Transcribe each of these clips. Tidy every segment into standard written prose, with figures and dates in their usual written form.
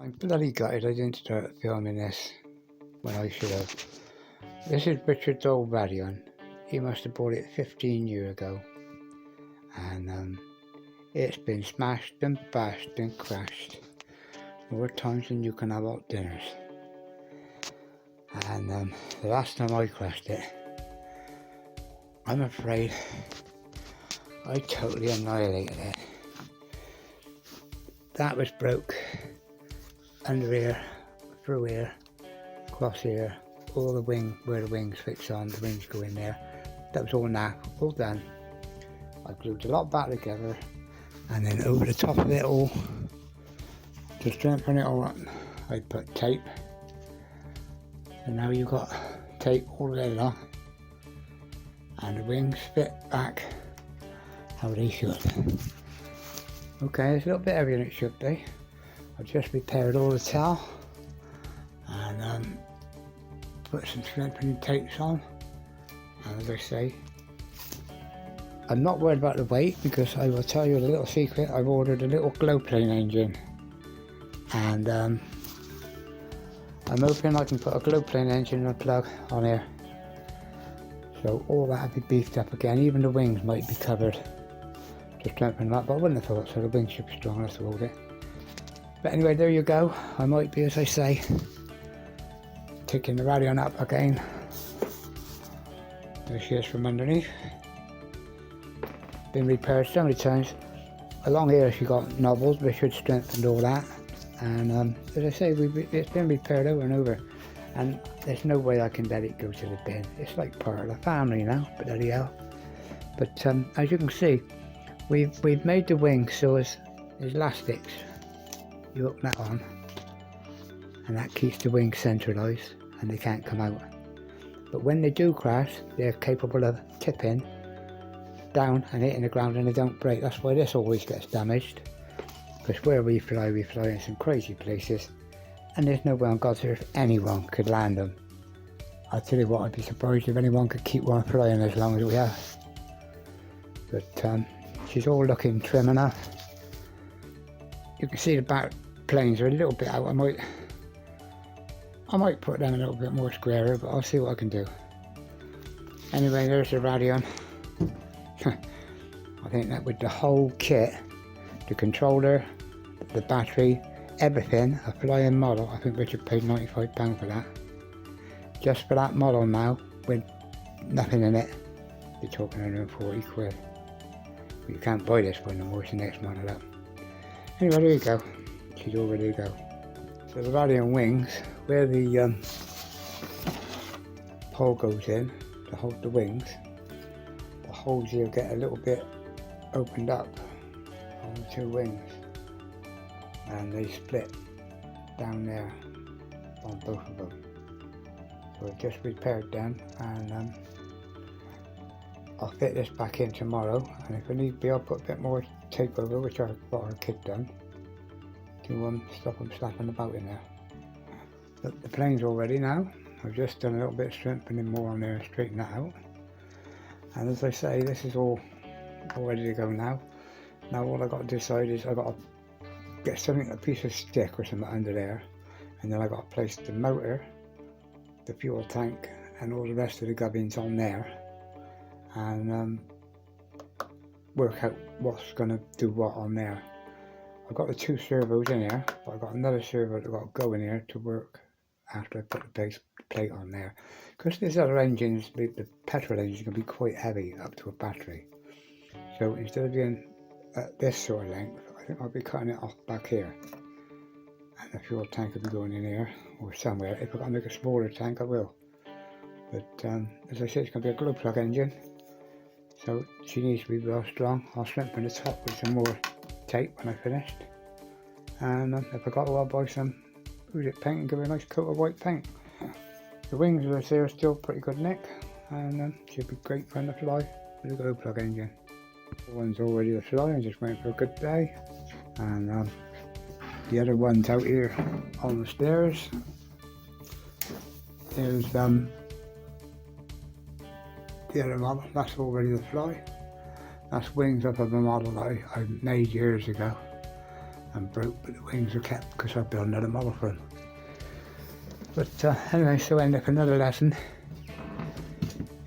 I'm bloody gutted I didn't start filming this when I should have. This is Richard's old Radion. He must have bought it 15 years ago. And it's been smashed and bashed and crashed more times than you can have hot dinners. And the last time I crashed it, I'm afraid I totally annihilated it. That was broke. Under here, through here, across here, all the wing, where the wings fix on, the wings go in there. That was all now, all done. I glued the lot back together, and then over the top of it all, to strengthen it all up, I put tape. And now you've got tape all the way along, and the wings fit back how they should. Okay, it's a little bit heavier than it should be. I've just repaired all the tail and put some strengthening tapes on, and as I say, I'm not worried about the weight because I will tell you a little secret. I've ordered a little glow plane engine, and I'm hoping I can put a glow plane engine and a plug on here, so all that will be beefed up again. Even the wings might be covered to strengthen them up, but I wouldn't have thought so. The wings should be strong enough to hold it. But anyway, there you go. I might be, as I say, taking the Radion up again. There she is from underneath. Been repaired so many times. Along here she got knobbles, but should strengthen all that. And as I say, it's been repaired over and over. And there's no way I can let it go to the bin. It's like part of the family now, but bloody hell. But as you can see, we've made the wing so there's elastics. You hook that on, and that keeps the wings centralised and they can't come out. But when they do crash, they're capable of tipping down and hitting the ground, and they don't break. That's why this always gets damaged, because where we fly in some crazy places, and there's no way on God's earth anyone could land them. I'll tell you what, I'd be surprised if anyone could keep one flying as long as we have. But she's all looking trim enough. You can see the back planes are a little bit out. I might put them a little bit more squarer, but I'll see what I can do. Anyway, there's the Radion. I think that with the whole kit, the controller, the battery, everything, a flying model, I think Richard paid £95 for that. Just for that model now, with nothing in it, you're talking 140 quid. But you can't buy this one no more, it's the next model up. Anyway, there you go. She's all ready to go. So the Radion wings, where the pole goes in to hold the wings, the holes here get a little bit opened up on the two wings, and they split down there on both of them. So I've just repaired them, and I'll fit this back in tomorrow, and if I need be, I'll put a bit more tape over, which I've got our kid done, to stop them slapping about in there. But the plane's all ready now. I've just done a little bit of strengthening more on there and straighten that out. And as I say, this is all ready to go now. Now all I've got to decide is I've got to get something, a piece of stick or something under there, and then I've got to place the motor, the fuel tank, and all the rest of the gubbins on there, and work out what's going to do what on there. I've got the two servos in here, but I've got another servo that got to go in here to work after I put the plate on there. Because these other engines, the petrol engines, can be quite heavy up to a battery. So instead of being at this sort of length, I think I'll be cutting it off back here. And the fuel tank will be going in here or somewhere. If I've got to make a smaller tank, I will. But as I said, it's going to be a glow plug engine. So she needs to be real strong. I'll strengthen the top with some more tape when I finished. And if I got to, I'll buy some paint and give it a nice coat of white paint. The wings, as I say, are still pretty good nick, and should be great fun to fly with a glow plug engine. The one's all ready to fly, I'm just waiting for a good day. And the other one's out here on the stairs. There's the other model, that's all ready to fly. That's wings up of a model that I made years ago. and broke, but the wings were kept because I built another model for them. But anyway, so I end up another lesson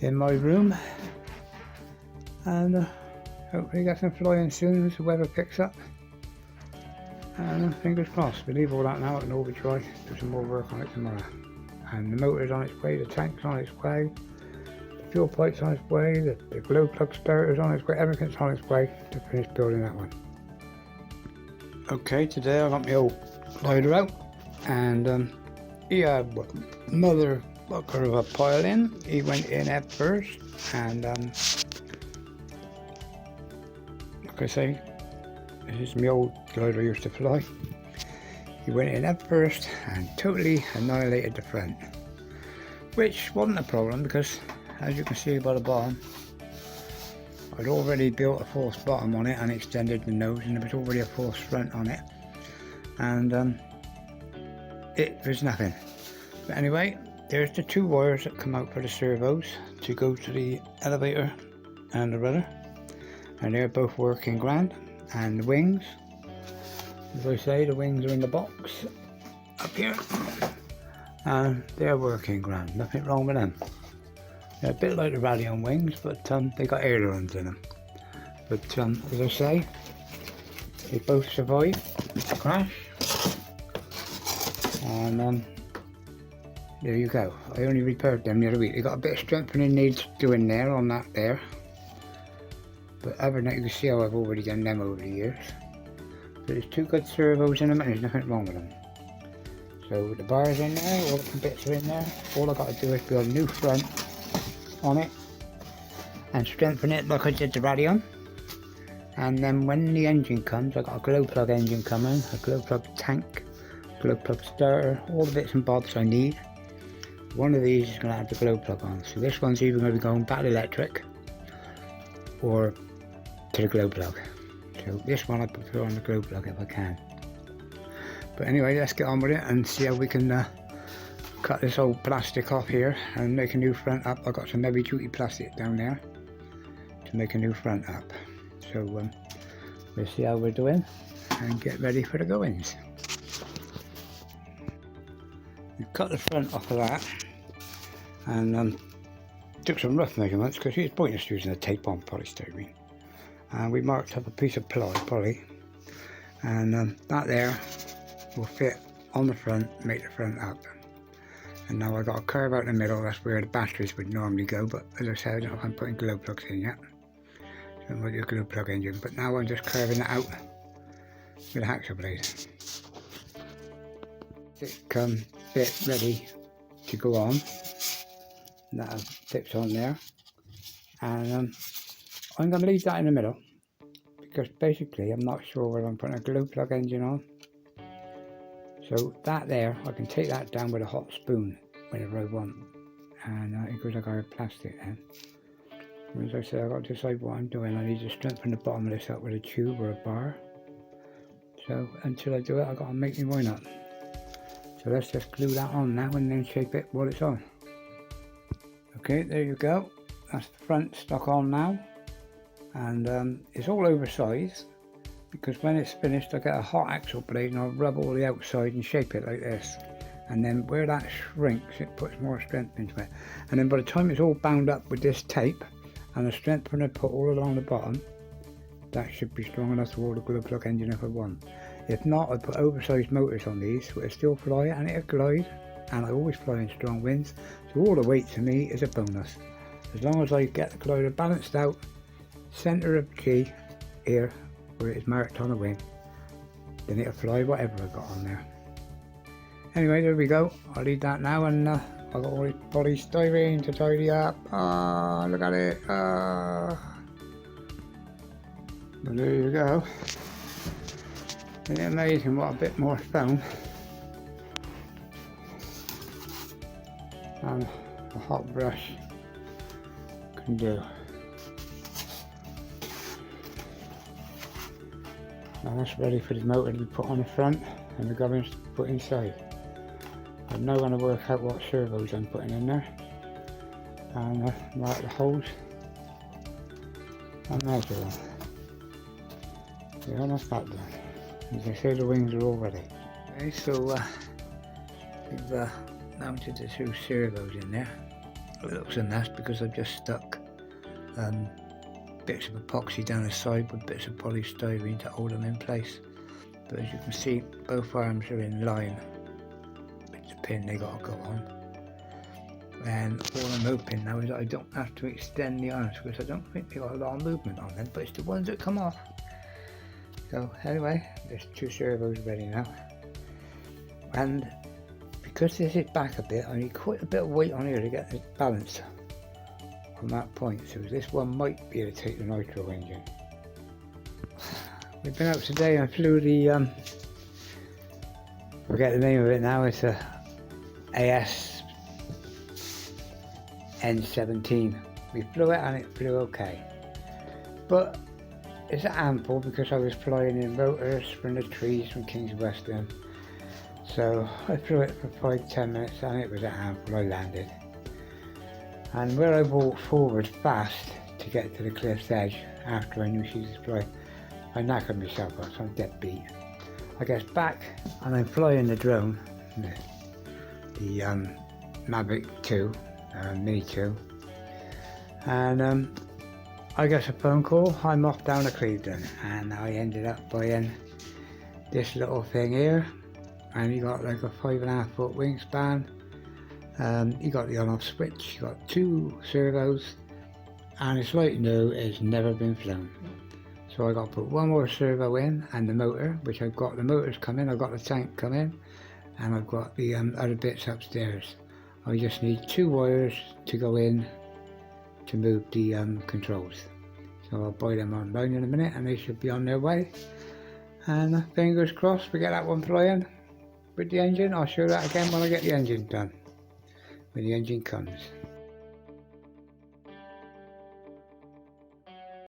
in my room, and hopefully get some flying soon as the weather picks up. And fingers crossed, we leave all that now at an overdrive, do some more work on it tomorrow. And the motor's on its way, the tank's on its way, the fuel pipe's on its way, the glow plug starter's on its way, everything's on its way to finish building that one. Okay, today I got my old glider out, and he had another bucker of a pile in. He went in at first, and like I say, this is my old glider I used to fly. He went in at first and totally annihilated the front, which wasn't a problem because, as you can see by the bottom, I'd already built a false bottom on it and extended the nose, and there was already a false front on it, and it was nothing. But anyway, there's the two wires that come out for the servos to go to the elevator and the rudder, and they're both working grand. And the wings, as I say, the wings are in the box up here, and they're working grand, nothing wrong with them. They're a bit like the Radion wings, but they got ailerons in them. But as I say, they both survived the crash, and there you go. I only repaired them the other week. They got a bit of strengthening needs doing there on that there. But other than that, you can see how I've already done them over the years. But there's two good servos in them and there's nothing wrong with them. So the bars in there, all the bits are in there. All I've got to do is build a new front on it and strengthen it like I did the Radion. And then when the engine comes, I've got a glow plug engine coming, a glow plug tank, glow plug starter, all the bits and bobs I need. One of these is going to have the glow plug on. So this one's either going to be going battery electric or to the glow plug. So this one I prefer on the glow plug if I can. But anyway, let's get on with it and see how we can cut this old plastic off here and make a new front up. I've got some heavy duty plastic down there to make a new front up. So we'll see how we're doing and get ready for the goings. We cut the front off of that and took some rough measurements because it's pointless using a tape on polystyrene. And we marked up a piece of poly, and that there will fit on the front, make the front up. And now I've got a curve out in the middle, that's where the batteries would normally go, but as I said, I don't know if I'm putting glow plugs in yet. So I might do a glow plug engine, but now I'm just curving it out with a hacksaw blade. Thick bit ready to go on. That fits on there, and I'm going to leave that in the middle because basically I'm not sure whether I'm putting a glow plug engine on. So that there, I can take that down with a hot spoon whenever I want, and it goes like our plastic then. And as I said, I've got to decide what I'm doing. I need to strengthen the bottom of this up with a tube or a bar. So until I do it, I've got to make my mind up. So let's just glue that on now and then shape it while it's on. Okay, there you go. That's the front stuck on now, and it's all oversized because when it's finished I get a hot axle blade and I'll rub all the outside and shape it like this, and then where that shrinks it puts more strength into it, and then by the time it's all bound up with this tape and the strengthener put all along the bottom, that should be strong enough to hold a glow plug engine if I want. If not, I put oversized motors on these so it'll still fly and it'll glide, and I always fly in strong winds, so all the weight to me is a bonus. As long as I get the glider balanced out, centre of G here where it is marked on the wing, then it'll fly whatever I got on there. Anyway, there we go. I'll leave that now, and I've got all this polystyrene to tidy up. Ah, look at it. Well, there you go. Isn't it amazing what a bit more foam and a hot brush can do. Now that's ready for the motor to be put on the front and the gubbins to put inside. I'm now going to work out what servos I'm putting in there and mark the holes and measure them. Yeah, that's that done. As I say, the wings are all ready. Okay, so we've mounted the 2 servos in there. It looks a mess because I've just stuck bits of epoxy down the side with bits of polystyrene to hold them in place. But as you can see, both arms are in line with the pin they got to go on. And all I'm hoping now is that I don't have to extend the arms, because I don't think they got a lot of movement on them, but it's the ones that come off. So anyway, there's 2 servos ready now. And because this is back a bit, I need quite a bit of weight on here to get it balanced on that point. So this one might be able to take the nitro engine. We've been out today and flew the, forget the name of it now, it's a AS N17. We flew it and it flew okay. But it's a handful because I was flying in motors from the trees from King's Western. So I flew it for 5-10 minutes and it was a handful. I landed. And where I walked forward fast to get to the cliff's edge after I knew she was flying, I knackered myself out, so I'm dead beat. I get back and I'm flying the drone, the Mavic 2, Mini 2, and I get a phone call. I'm off down to Cleveland, and I ended up buying this little thing here, and you got like a 5.5 foot wingspan. You got the on-off switch, you got 2 servos, and it's like new, it's never been flown. So I got to put 1 more servo in and the motor, which I've got the motors coming, I've got the tank coming, and I've got the other bits upstairs. I just need 2 wires to go in to move the controls. So I'll buy them online in a minute and they should be on their way. And fingers crossed we get that one flying with the engine. I'll show that again when I get the engine done, when the engine comes.